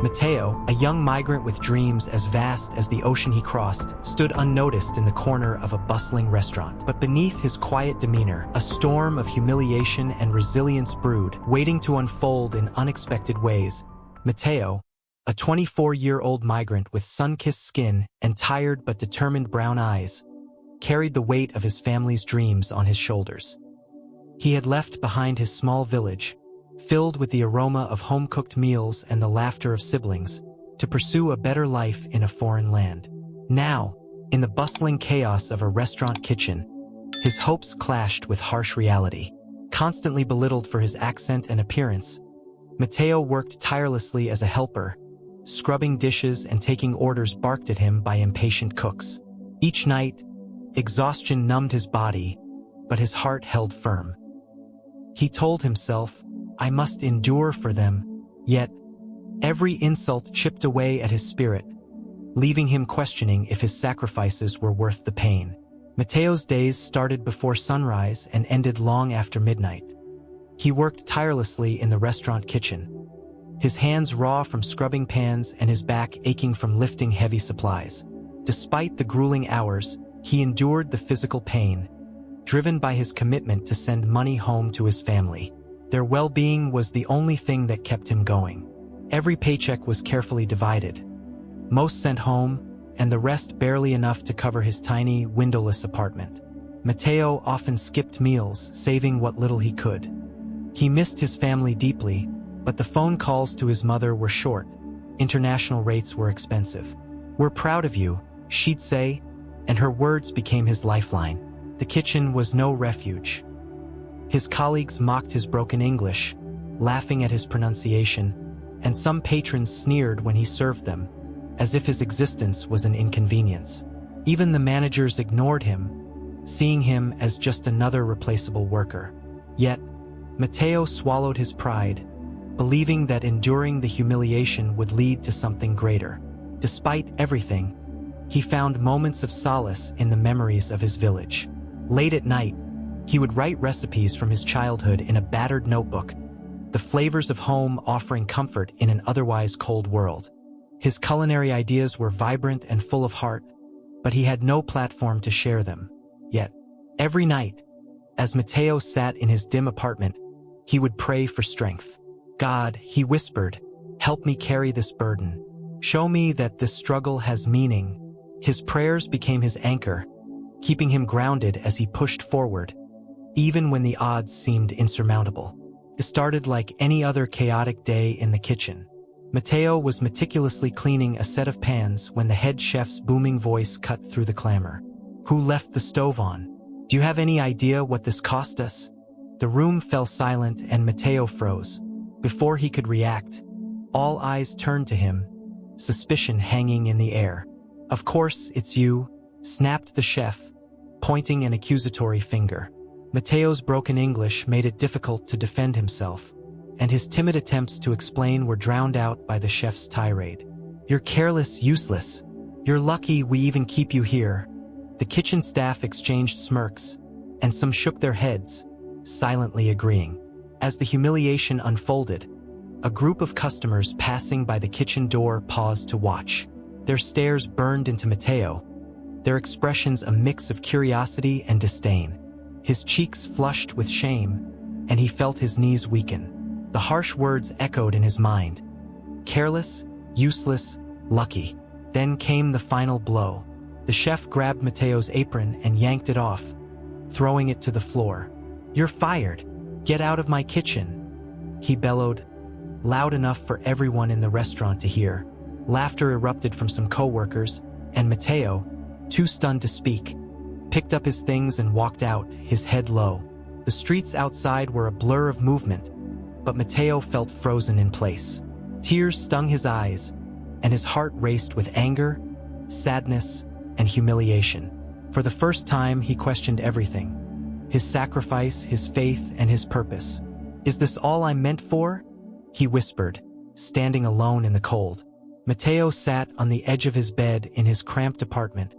Matteo, a young migrant with dreams as vast as the ocean he crossed, stood unnoticed in the corner of a bustling restaurant. But beneath his quiet demeanor, a storm of humiliation and resilience brewed, waiting to unfold in unexpected ways. Matteo, a 24-year-old migrant with sun-kissed skin and tired but determined brown eyes, carried the weight of his family's dreams on his shoulders. He had left behind his small village, filled with the aroma of home-cooked meals and the laughter of siblings, to pursue a better life in a foreign land. Now, in the bustling chaos of a restaurant kitchen, his hopes clashed with harsh reality. Constantly belittled for his accent and appearance, Matteo worked tirelessly as a helper, scrubbing dishes and taking orders barked at him by impatient cooks. Each night, exhaustion numbed his body, but his heart held firm. He told himself, "I must endure for them," yet every insult chipped away at his spirit, leaving him questioning if his sacrifices were worth the pain. Matteo's days started before sunrise and ended long after midnight. He worked tirelessly in the restaurant kitchen, his hands raw from scrubbing pans and his back aching from lifting heavy supplies. Despite the grueling hours, he endured the physical pain, driven by his commitment to send money home to his family. Their well-being was the only thing that kept him going. Every paycheck was carefully divided. Most sent home, and the rest barely enough to cover his tiny, windowless apartment. Matteo often skipped meals, saving what little he could. He missed his family deeply, but the phone calls to his mother were short. International rates were expensive. "We're proud of you," she'd say, and her words became his lifeline. The kitchen was no refuge. His colleagues mocked his broken English, laughing at his pronunciation, and some patrons sneered when he served them, as if his existence was an inconvenience. Even the managers ignored him, seeing him as just another replaceable worker. Yet, Matteo swallowed his pride, believing that enduring the humiliation would lead to something greater. Despite everything, he found moments of solace in the memories of his village. Late at night, he would write recipes from his childhood in a battered notebook, the flavors of home offering comfort in an otherwise cold world. His culinary ideas were vibrant and full of heart, but he had no platform to share them. Yet, every night, as Matteo sat in his dim apartment, he would pray for strength. "God," he whispered, "help me carry this burden. Show me that this struggle has meaning." His prayers became his anchor, keeping him grounded as he pushed forward, even when the odds seemed insurmountable. It started like any other chaotic day in the kitchen. Matteo was meticulously cleaning a set of pans when the head chef's booming voice cut through the clamor. "Who left the stove on? Do you have any idea what this cost us?" The room fell silent and Matteo froze. Before he could react, all eyes turned to him, suspicion hanging in the air. "Of course, it's you," snapped the chef, pointing an accusatory finger. Matteo's broken English made it difficult to defend himself, and his timid attempts to explain were drowned out by the chef's tirade. "You're careless, useless. You're lucky we even keep you here." The kitchen staff exchanged smirks, and some shook their heads, silently agreeing. As the humiliation unfolded, a group of customers passing by the kitchen door paused to watch. Their stares burned into Matteo, their expressions a mix of curiosity and disdain. His cheeks flushed with shame, and he felt his knees weaken. The harsh words echoed in his mind. Careless, useless, lucky. Then came the final blow. The chef grabbed Matteo's apron and yanked it off, throwing it to the floor. "You're fired. Get out of my kitchen," he bellowed, loud enough for everyone in the restaurant to hear. Laughter erupted from some co-workers, and Matteo, too stunned to speak, picked up his things and walked out, his head low. The streets outside were a blur of movement, but Matteo felt frozen in place. Tears stung his eyes, and his heart raced with anger, sadness, and humiliation. For the first time, he questioned everything: his sacrifice, his faith, and his purpose. "Is this all I'm meant for?" he whispered, standing alone in the cold. Matteo sat on the edge of his bed in his cramped apartment,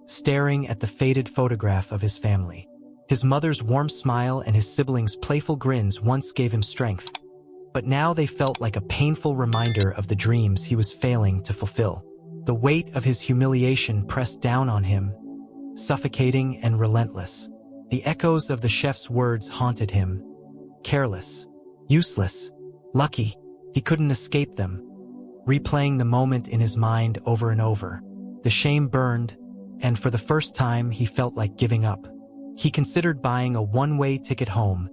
staring at the faded photograph of his family. His mother's warm smile and his siblings' playful grins once gave him strength, but now they felt like a painful reminder of the dreams he was failing to fulfill. The weight of his humiliation pressed down on him, suffocating and relentless. The echoes of the chef's words haunted him. Careless, useless, lucky. He couldn't escape them, replaying the moment in his mind over and over. The shame burned, and for the first time he felt like giving up. He considered buying a one-way ticket home,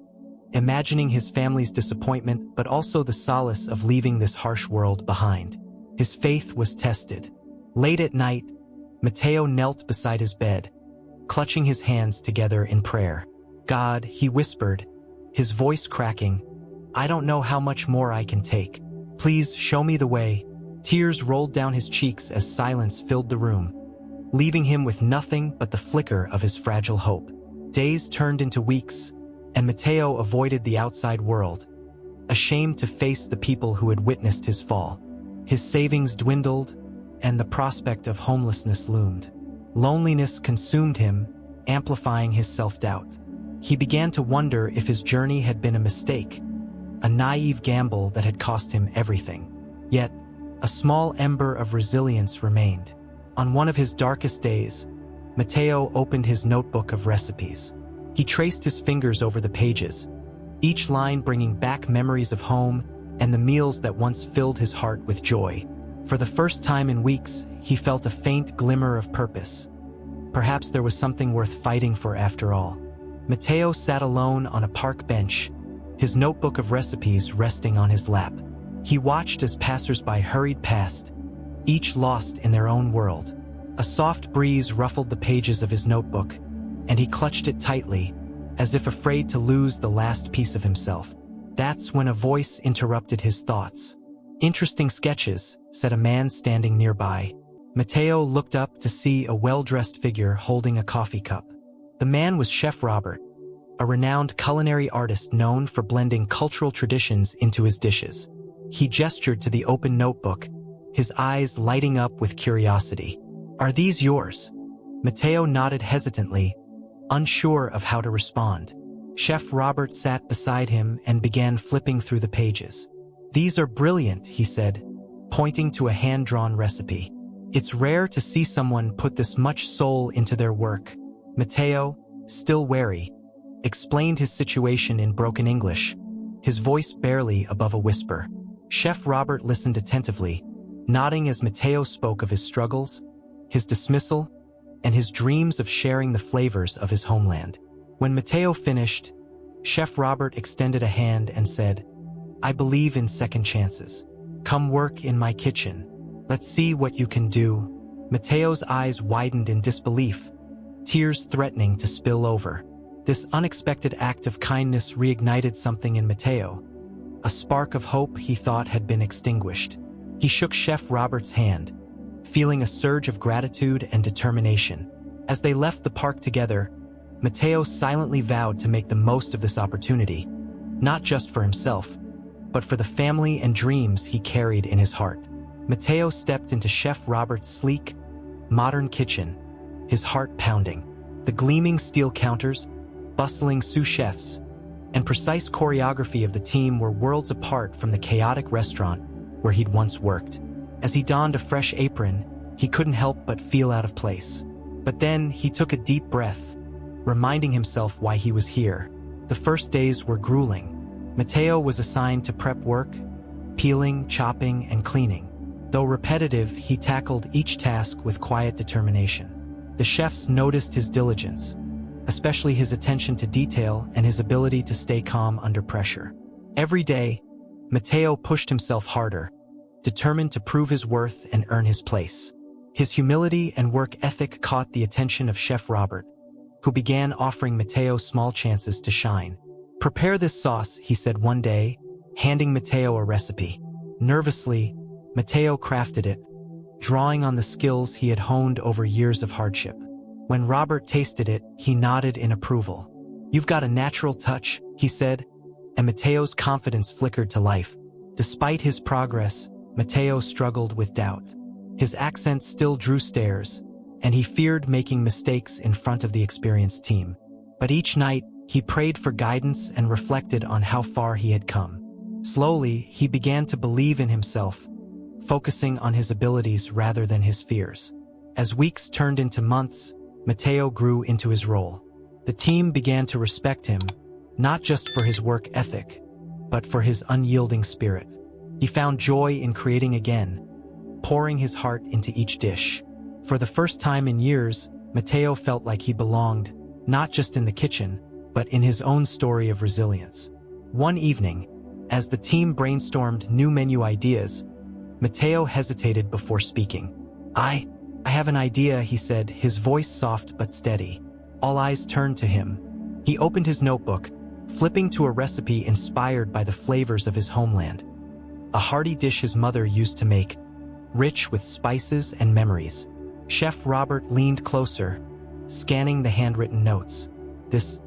imagining his family's disappointment but also the solace of leaving this harsh world behind. His faith was tested. Late at night, Matteo knelt beside his bed, clutching his hands together in prayer. "God," he whispered, his voice cracking, "I don't know how much more I can take. Please show me the way." Tears rolled down his cheeks as silence filled the room, leaving him with nothing but the flicker of his fragile hope. Days turned into weeks, and Matteo avoided the outside world, ashamed to face the people who had witnessed his fall. His savings dwindled, and the prospect of homelessness loomed. Loneliness consumed him, amplifying his self-doubt. He began to wonder if his journey had been a mistake, a naive gamble that had cost him everything. Yet, a small ember of resilience remained. On one of his darkest days, Matteo opened his notebook of recipes. He traced his fingers over the pages, each line bringing back memories of home and the meals that once filled his heart with joy. For the first time in weeks, he felt a faint glimmer of purpose. Perhaps there was something worth fighting for after all. Matteo sat alone on a park bench, his notebook of recipes resting on his lap. He watched as passers-by hurried past, each lost in their own world. A soft breeze ruffled the pages of his notebook, and he clutched it tightly, as if afraid to lose the last piece of himself. That's when a voice interrupted his thoughts. "Interesting sketches," said a man standing nearby. Matteo looked up to see a well-dressed figure holding a coffee cup. The man was Chef Robert, a renowned culinary artist known for blending cultural traditions into his dishes. He gestured to the open notebook, his eyes lighting up with curiosity. "Are these yours?" Matteo nodded hesitantly, unsure of how to respond. Chef Robert sat beside him and began flipping through the pages. "These are brilliant," he said, pointing to a hand-drawn recipe. "It's rare to see someone put this much soul into their work." Matteo, still wary, explained his situation in broken English, his voice barely above a whisper. Chef Robert listened attentively, nodding as Matteo spoke of his struggles, his dismissal, and his dreams of sharing the flavors of his homeland. When Matteo finished, Chef Robert extended a hand and said, "I believe in second chances. Come work in my kitchen. Let's see what you can do." Matteo's eyes widened in disbelief, tears threatening to spill over. This unexpected act of kindness reignited something in Matteo, a spark of hope he thought had been extinguished. He shook Chef Robert's hand, feeling a surge of gratitude and determination. As they left the park together, Matteo silently vowed to make the most of this opportunity, not just for himself, but for the family and dreams he carried in his heart. Matteo stepped into Chef Robert's sleek, modern kitchen, his heart pounding. The gleaming steel counters, bustling sous chefs, and precise choreography of the team were worlds apart from the chaotic restaurant where he'd once worked. As he donned a fresh apron, he couldn't help but feel out of place. But then he took a deep breath, reminding himself why he was here. The first days were grueling. Matteo was assigned to prep work, peeling, chopping, and cleaning. Though repetitive, he tackled each task with quiet determination. The chefs noticed his diligence, especially his attention to detail and his ability to stay calm under pressure. Every day, Matteo pushed himself harder, determined to prove his worth and earn his place. His humility and work ethic caught the attention of Chef Robert, who began offering Matteo small chances to shine. "Prepare this sauce," he said one day, handing Matteo a recipe. Nervously, Matteo crafted it, drawing on the skills he had honed over years of hardship. When Robert tasted it, he nodded in approval. "You've got a natural touch," he said, and Matteo's confidence flickered to life. Despite his progress, Matteo struggled with doubt. His accent still drew stares, and he feared making mistakes in front of the experienced team. But each night, he prayed for guidance and reflected on how far he had come. Slowly, he began to believe in himself, focusing on his abilities rather than his fears. As weeks turned into months, Matteo grew into his role. The team began to respect him, not just for his work ethic, but for his unyielding spirit. He found joy in creating again, pouring his heart into each dish. For the first time in years, Matteo felt like he belonged, not just in the kitchen, but in his own story of resilience. One evening, as the team brainstormed new menu ideas, Matteo hesitated before speaking. I have an idea, he said, his voice soft but steady. All eyes turned to him. He opened his notebook, flipping to a recipe inspired by the flavors of his homeland. A hearty dish his mother used to make, rich with spices and memories. Chef Robert leaned closer, scanning the handwritten notes. This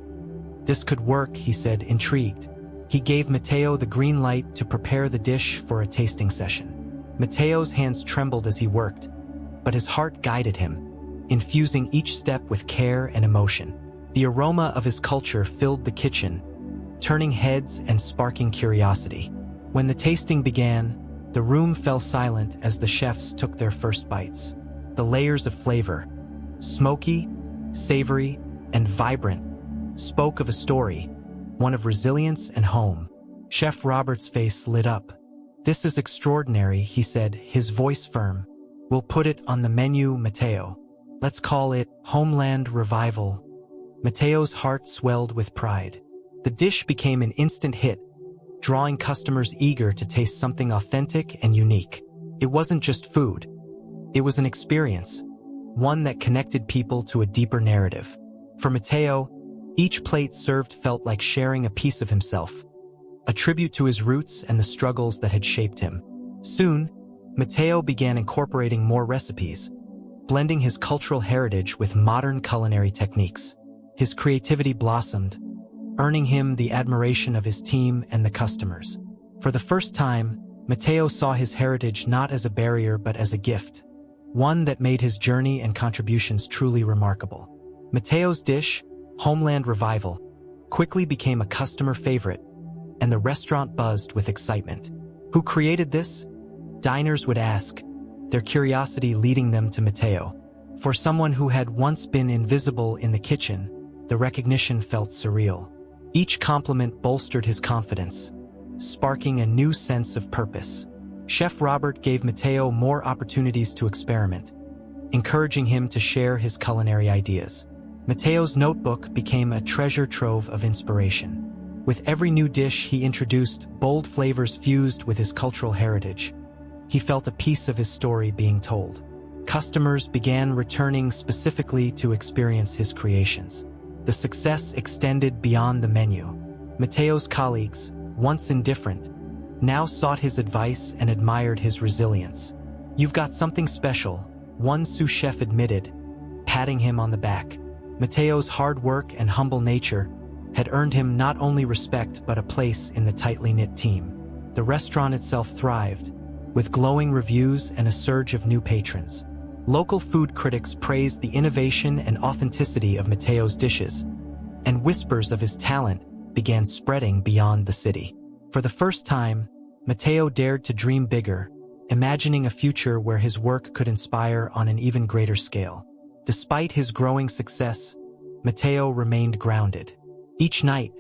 could work, he said, intrigued. He gave Matteo the green light to prepare the dish for a tasting session. Matteo's hands trembled as he worked, but his heart guided him, infusing each step with care and emotion. The aroma of his culture filled the kitchen, turning heads and sparking curiosity. When the tasting began, the room fell silent as the chefs took their first bites. The layers of flavor, smoky, savory, and vibrant, spoke of a story, one of resilience and home. Chef Robert's face lit up. This is extraordinary, he said, his voice firm. We'll put it on the menu, Matteo. Let's call it Homeland Revival. Matteo's heart swelled with pride. The dish became an instant hit, drawing customers eager to taste something authentic and unique. It wasn't just food. It was an experience, one that connected people to a deeper narrative. For Matteo, each plate served felt like sharing a piece of himself, a tribute to his roots and the struggles that had shaped him. Soon, Matteo began incorporating more recipes, blending his cultural heritage with modern culinary techniques. His creativity blossomed, earning him the admiration of his team and the customers. For the first time, Matteo saw his heritage not as a barrier but as a gift, one that made his journey and contributions truly remarkable. Matteo's dish, Homeland Revival, quickly became a customer favorite, and the restaurant buzzed with excitement. Who created this? Diners would ask, their curiosity leading them to Matteo. For someone who had once been invisible in the kitchen, the recognition felt surreal. Each compliment bolstered his confidence, sparking a new sense of purpose. Chef Robert gave Matteo more opportunities to experiment, encouraging him to share his culinary ideas. Matteo's notebook became a treasure trove of inspiration. With every new dish he introduced, bold flavors fused with his cultural heritage. He felt a piece of his story being told. Customers began returning specifically to experience his creations. The success extended beyond the menu. Matteo's colleagues, once indifferent, now sought his advice and admired his resilience. You've got something special, one sous chef admitted, patting him on the back. Matteo's hard work and humble nature had earned him not only respect but a place in the tightly knit team. The restaurant itself thrived, with glowing reviews and a surge of new patrons. Local food critics praised the innovation and authenticity of Matteo's dishes, and whispers of his talent began spreading beyond the city. For the first time, Matteo dared to dream bigger, imagining a future where his work could inspire on an even greater scale. Despite his growing success, Matteo remained grounded. Each night,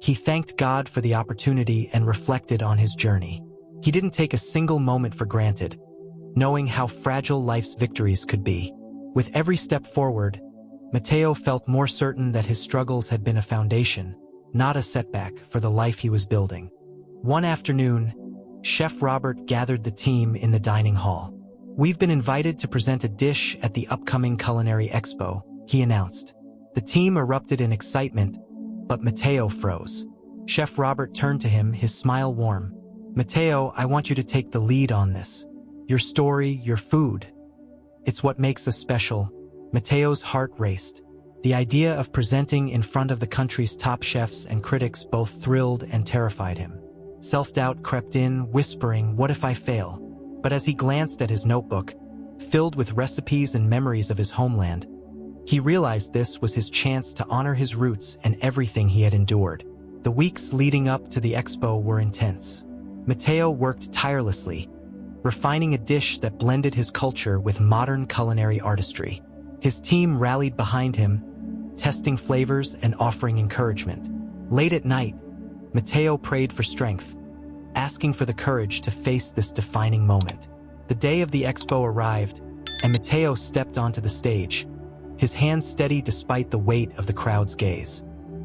he thanked God for the opportunity and reflected on his journey. He didn't take a single moment for granted, knowing how fragile life's victories could be. With every step forward, Matteo felt more certain that his struggles had been a foundation, not a setback, for the life he was building. One afternoon, Chef Robert gathered the team in the dining hall. We've been invited to present a dish at the upcoming Culinary Expo, he announced. The team erupted in excitement, but Matteo froze. Chef Robert turned to him, his smile warm. Matteo, I want you to take the lead on this. Your story, your food. It's what makes us special. Matteo's heart raced. The idea of presenting in front of the country's top chefs and critics both thrilled and terrified him. Self-doubt crept in, whispering, what if I fail? But as he glanced at his notebook, filled with recipes and memories of his homeland, he realized this was his chance to honor his roots and everything he had endured. The weeks leading up to the expo were intense. Mateo worked tirelessly, refining a dish that blended his culture with modern culinary artistry. His team rallied behind him, testing flavors and offering encouragement. Late at night, Mateo prayed for strength, asking for the courage to face this defining moment. The day of the expo arrived, and Mateo stepped onto the stage, his hands steady despite the weight of the crowd's gaze.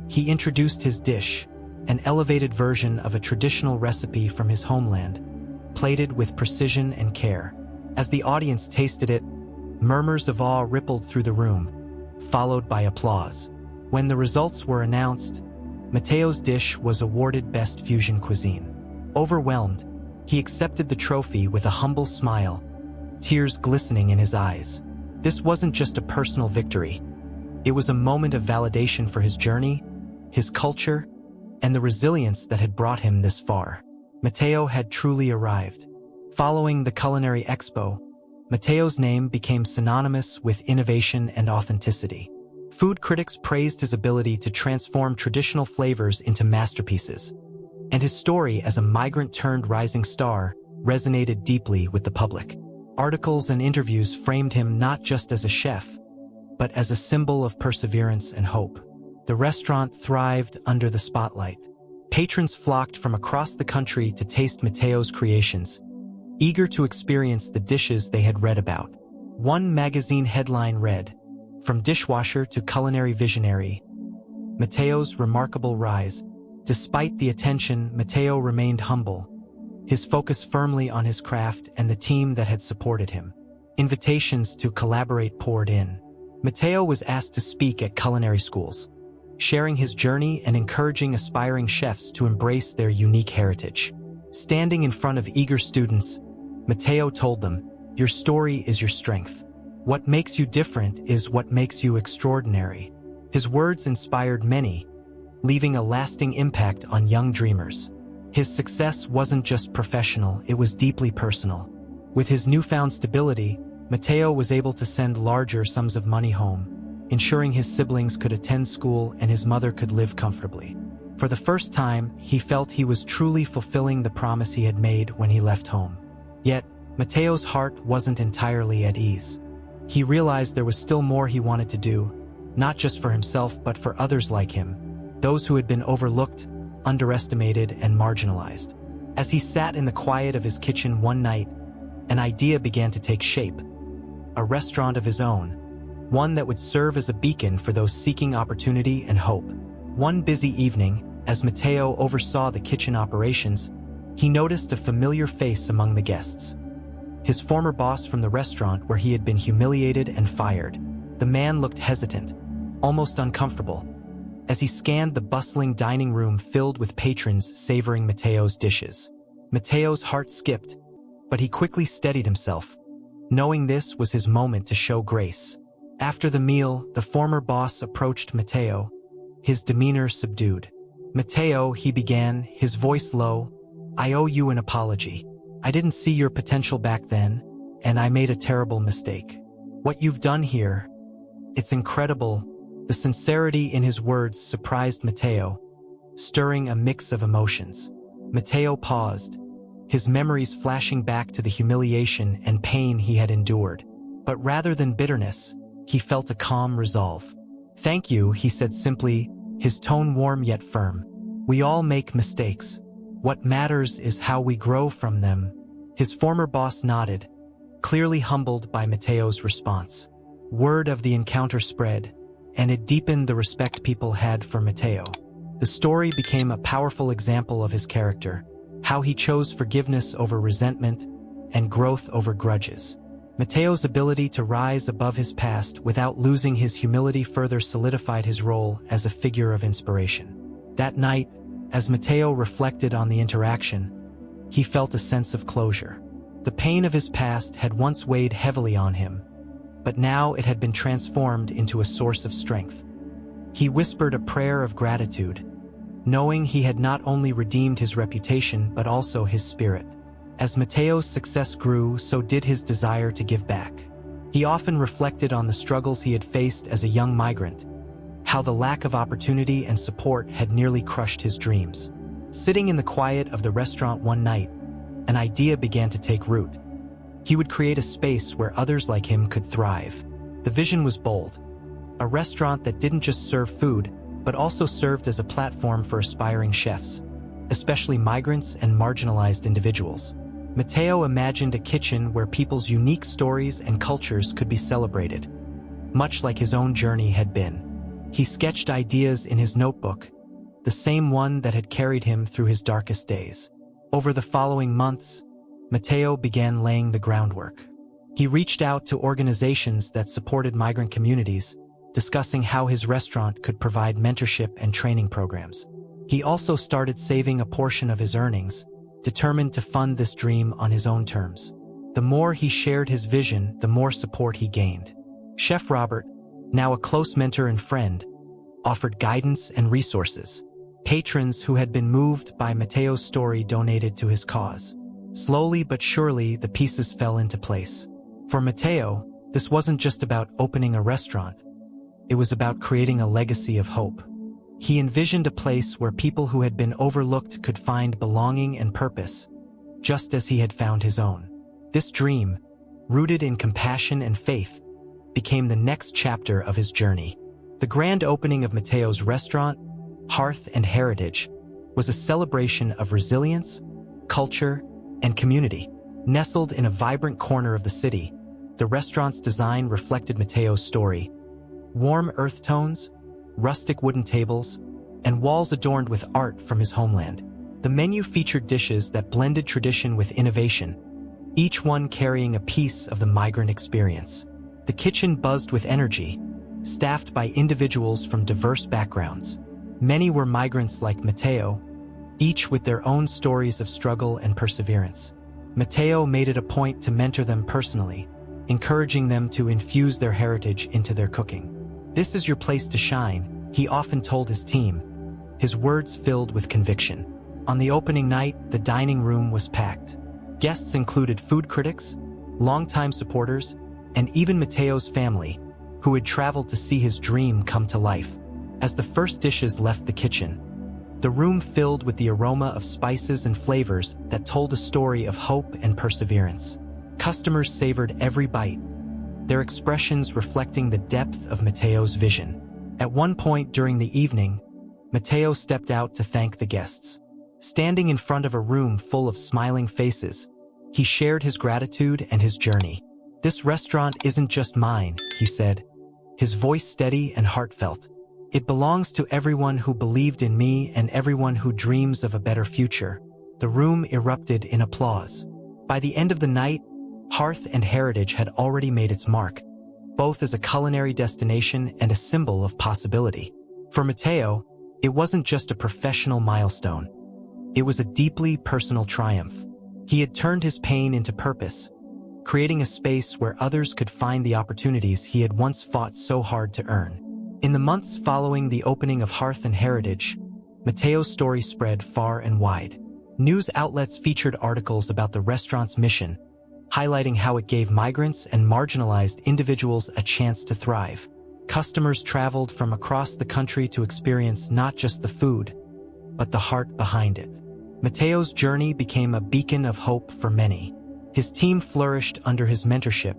He introduced his dish, an elevated version of a traditional recipe from his homeland, plated with precision and care. As the audience tasted it, murmurs of awe rippled through the room, followed by applause. When the results were announced, Mateo's dish was awarded Best Fusion Cuisine. Overwhelmed, he accepted the trophy with a humble smile, tears glistening in his eyes. This wasn't just a personal victory. It was a moment of validation for his journey, his culture, and the resilience that had brought him this far. Mateo had truly arrived. Following the Culinary Expo, Mateo's name became synonymous with innovation and authenticity. Food critics praised his ability to transform traditional flavors into masterpieces, and his story as a migrant-turned-rising star resonated deeply with the public. Articles and interviews framed him not just as a chef, but as a symbol of perseverance and hope. The restaurant thrived under the spotlight. Patrons flocked from across the country to taste Mateo's creations, eager to experience the dishes they had read about. One magazine headline read, "From dishwasher to culinary visionary, Mateo's remarkable rise." Despite the attention, Mateo remained humble, his focus firmly on his craft and the team that had supported him. Invitations to collaborate poured in. Mateo was asked to speak at culinary schools, sharing his journey and encouraging aspiring chefs to embrace their unique heritage. Standing in front of eager students, Mateo told them, "Your story is your strength. What makes you different is what makes you extraordinary." His words inspired many, leaving a lasting impact on young dreamers. His success wasn't just professional, it was deeply personal. With his newfound stability, Mateo was able to send larger sums of money home, ensuring his siblings could attend school and his mother could live comfortably. For the first time, he felt he was truly fulfilling the promise he had made when he left home. Yet, Mateo's heart wasn't entirely at ease. He realized there was still more he wanted to do, not just for himself but for others like him, those who had been overlooked, underestimated, and marginalized. As he sat in the quiet of his kitchen one night, an idea began to take shape. A restaurant of his own, one that would serve as a beacon for those seeking opportunity and hope. One busy evening, as Mateo oversaw the kitchen operations, he noticed a familiar face among the guests. His former boss from the restaurant where he had been humiliated and fired. The man looked hesitant, almost uncomfortable, as he scanned the bustling dining room filled with patrons savoring Mateo's dishes. Mateo's heart skipped, but he quickly steadied himself, knowing this was his moment to show grace. After the meal, the former boss approached Mateo, his demeanor subdued. "Mateo," he began, his voice low, "I owe you an apology. I didn't see your potential back then, and I made a terrible mistake. What you've done here, it's incredible." The sincerity in his words surprised Mateo, stirring a mix of emotions. Mateo paused, his memories flashing back to the humiliation and pain he had endured. But rather than bitterness, he felt a calm resolve. "Thank you," he said simply, his tone warm yet firm. "We all make mistakes. What matters is how we grow from them." His former boss nodded, clearly humbled by Mateo's response. Word of the encounter spread, and it deepened the respect people had for Mateo. The story became a powerful example of his character, how he chose forgiveness over resentment and growth over grudges. Mateo's ability to rise above his past without losing his humility further solidified his role as a figure of inspiration. That night, as Mateo reflected on the interaction, he felt a sense of closure. The pain of his past had once weighed heavily on him, but now it had been transformed into a source of strength. He whispered a prayer of gratitude, knowing he had not only redeemed his reputation but also his spirit. As Mateo's success grew, so did his desire to give back. He often reflected on the struggles he had faced as a young migrant, how the lack of opportunity and support had nearly crushed his dreams. Sitting in the quiet of the restaurant one night, an idea began to take root. He would create a space where others like him could thrive. The vision was bold, a restaurant that didn't just serve food, but also served as a platform for aspiring chefs, especially migrants and marginalized individuals. Matteo imagined a kitchen where people's unique stories and cultures could be celebrated, much like his own journey had been. He sketched ideas in his notebook, the same one that had carried him through his darkest days. Over the following months, Matteo began laying the groundwork. He reached out to organizations that supported migrant communities, discussing how his restaurant could provide mentorship and training programs. He also started saving a portion of his earnings, determined to fund this dream on his own terms. The more he shared his vision, the more support he gained. Chef Robert, now a close mentor and friend, offered guidance and resources. Patrons who had been moved by Matteo's story donated to his cause. Slowly but surely, the pieces fell into place. For Matteo, this wasn't just about opening a restaurant. It was about creating a legacy of hope. He envisioned a place where people who had been overlooked could find belonging and purpose, just as he had found his own. This dream, rooted in compassion and faith, became the next chapter of his journey. The grand opening of Matteo's restaurant, Hearth and Heritage, was a celebration of resilience, culture, and community. Nestled in a vibrant corner of the city, the restaurant's design reflected Matteo's story. Warm earth tones, rustic wooden tables, and walls adorned with art from his homeland. The menu featured dishes that blended tradition with innovation, each one carrying a piece of the migrant experience. The kitchen buzzed with energy, staffed by individuals from diverse backgrounds. Many were migrants like Matteo, each with their own stories of struggle and perseverance. Matteo made it a point to mentor them personally, encouraging them to infuse their heritage into their cooking. "This is your place to shine," he often told his team, his words filled with conviction. On the opening night, the dining room was packed. Guests included food critics, longtime supporters, and even Matteo's family, who had traveled to see his dream come to life. As the first dishes left the kitchen, the room filled with the aroma of spices and flavors that told a story of hope and perseverance. Customers savored every bite, their expressions reflecting the depth of Matteo's vision. At one point during the evening, Matteo stepped out to thank the guests. Standing in front of a room full of smiling faces, he shared his gratitude and his journey. "This restaurant isn't just mine," he said, his voice steady and heartfelt. "It belongs to everyone who believed in me and everyone who dreams of a better future." The room erupted in applause. By the end of the night, Hearth and Heritage had already made its mark, both as a culinary destination and a symbol of possibility. For Matteo, it wasn't just a professional milestone. It was a deeply personal triumph. He had turned his pain into purpose, creating a space where others could find the opportunities he had once fought so hard to earn. In the months following the opening of Hearth and Heritage, Matteo's story spread far and wide. News outlets featured articles about the restaurant's mission, highlighting how it gave migrants and marginalized individuals a chance to thrive. Customers traveled from across the country to experience not just the food, but the heart behind it. Matteo's journey became a beacon of hope for many. His team flourished under his mentorship,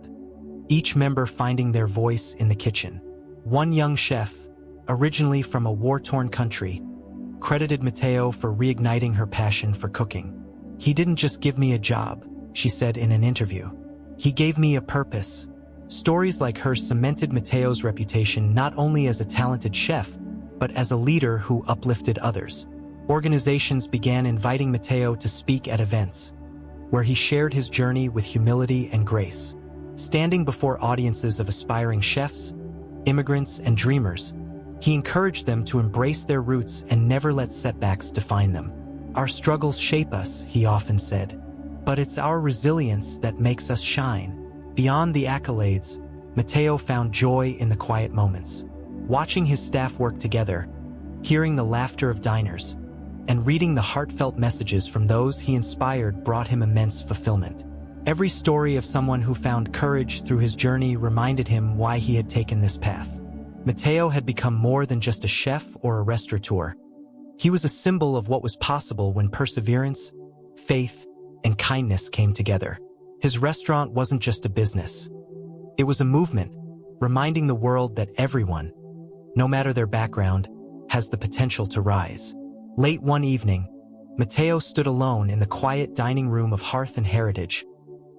each member finding their voice in the kitchen. One young chef, originally from a war-torn country, credited Matteo for reigniting her passion for cooking. "He didn't just give me a job," she said in an interview. "He gave me a purpose." Stories like hers cemented Matteo's reputation not only as a talented chef, but as a leader who uplifted others. Organizations began inviting Matteo to speak at events, where he shared his journey with humility and grace. Standing before audiences of aspiring chefs, immigrants, and dreamers, he encouraged them to embrace their roots and never let setbacks define them. "Our struggles shape us," he often said, "but it's our resilience that makes us shine." Beyond the accolades, Matteo found joy in the quiet moments. Watching his staff work together, hearing the laughter of diners, and reading the heartfelt messages from those he inspired brought him immense fulfillment. Every story of someone who found courage through his journey reminded him why he had taken this path. Matteo had become more than just a chef or a restaurateur. He was a symbol of what was possible when perseverance, faith, and kindness came together. His restaurant wasn't just a business. It was a movement, reminding the world that everyone, no matter their background, has the potential to rise. Late one evening, Matteo stood alone in the quiet dining room of Hearth and Heritage,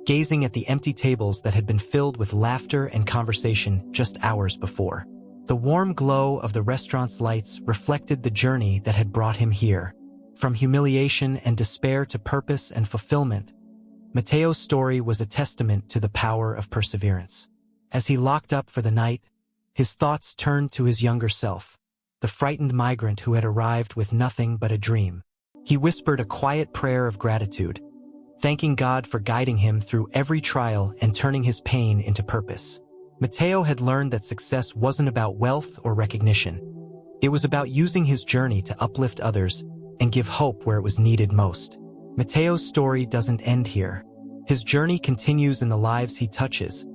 gazing at the empty tables that had been filled with laughter and conversation just hours before. The warm glow of the restaurant's lights reflected the journey that had brought him here. From humiliation and despair to purpose and fulfillment, Matteo's story was a testament to the power of perseverance. As he locked up for the night, his thoughts turned to his younger self, the frightened migrant who had arrived with nothing but a dream. He whispered a quiet prayer of gratitude, thanking God for guiding him through every trial and turning his pain into purpose. Matteo had learned that success wasn't about wealth or recognition. It was about using his journey to uplift others and give hope where it was needed most. Matteo's story doesn't end here. His journey continues in the lives he touches,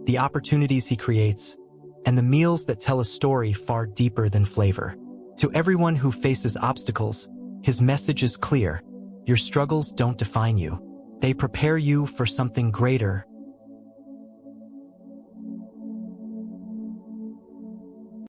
the opportunities he creates, and the meals that tell a story far deeper than flavor. To everyone who faces obstacles, his message is clear: your struggles don't define you. They prepare you for something greater